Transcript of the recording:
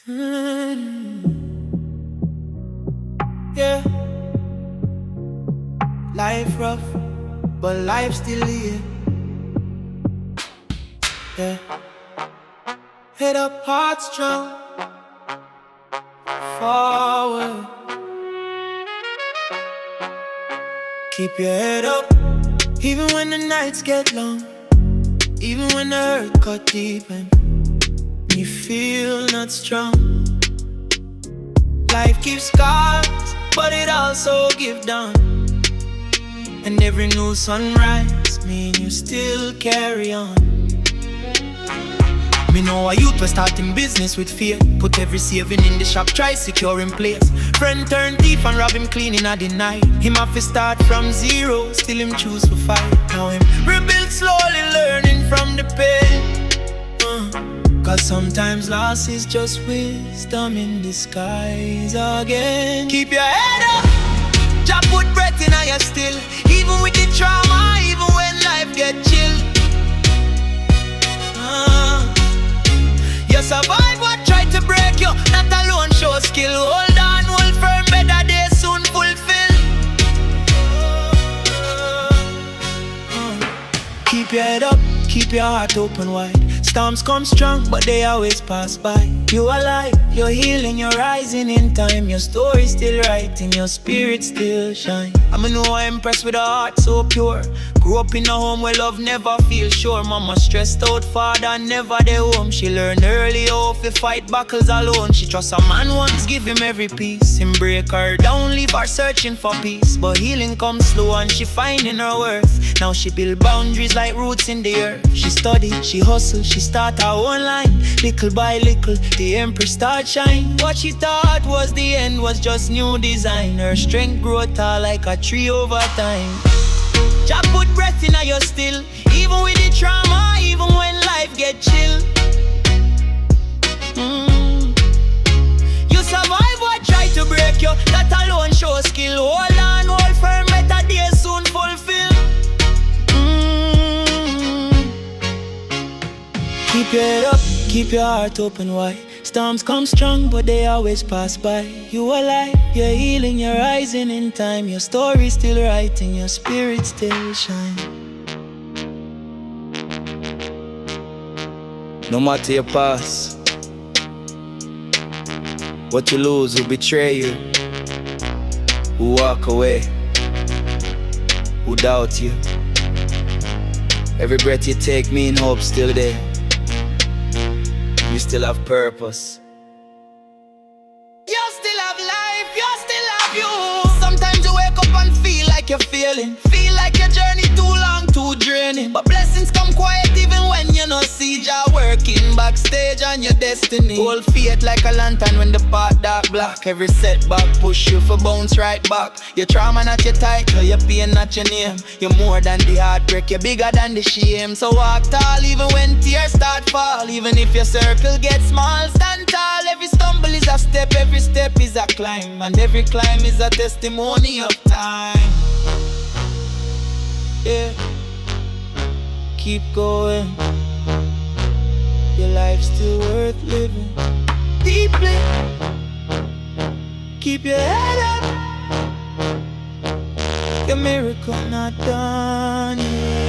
Yeah, life rough, but life still here. Yeah, head up, heart strong, forward. Keep your head up, even when the nights get long, even when the hurt cut deep and you feel not strong. Life gives scars, but it also gives dawn. And every new sunrise mean you still carry on. Me know a youth was starting business with fear. Put every saving in the shop, try secure in place. Friend turn thief and rob him cleaning at the night. Him have to start from zero, still him choose to fight. Now him rebuild slowly, learning from the pain. Cause sometimes loss is just wisdom in disguise again. Keep your head up, Jah put breath in you still. Even with the trauma, even when life get chill. You survive what tried to break you, that alone show skill. Hold on, hold firm, better days soon fulfill. Keep your head up, keep your heart open wide. Storms come strong, but they always pass by. You alive, you're healing, you're rising in time. Your story's still writing, your spirit still shine. I'ma know I'm impressed with a heart so pure. Grew up in a home where love never feels sure. Mama stressed out, father never there home. She learned early how to fight battles alone. She trusts a man once, give him every piece. Him break her down, leave her searching for peace. But healing comes slow and she finding her worth. Now she build boundaries like roots in the earth. She study, she hustle, she start her own line. Little by little, the empress start shine. What she thought was the end was just new design. Her strength grew tall like a tree over time. Jah put breath in you still, even with the trauma, even when life get chill. You survive what tried to break you, that alone show skill. Hold on, hold firm, better days soon fulfill. Keep your head up, keep your heart open wide. Storms come strong, but they always pass by. You alive, you're healing, you're rising in time. Your story's still writing, your spirit still shine. No matter your past, what you lose will betray you. Who walk away, who doubt you. Every breath you take mean hope still there. You still have purpose. You still have life, you still have you. Sometimes you wake up and feel like you're failing. Feel like your journey too long, too draining. But blessings come quiet even when you no see Jah working backstage on your destiny. Hold faith like a lantern when the path dark black. Every setback push you for bounce right back. Your trauma not your title, your pain not your name. You're more than the heartbreak, you're bigger than the shame. So walk tall even when tears start fall. Even if your circle gets small, stand tall. Every stumble is a step, every step is a climb. And every climb is a testimony of time. Yeah, keep going. Your life's still worth living. Deeply, keep your head up. Your miracle not done yet.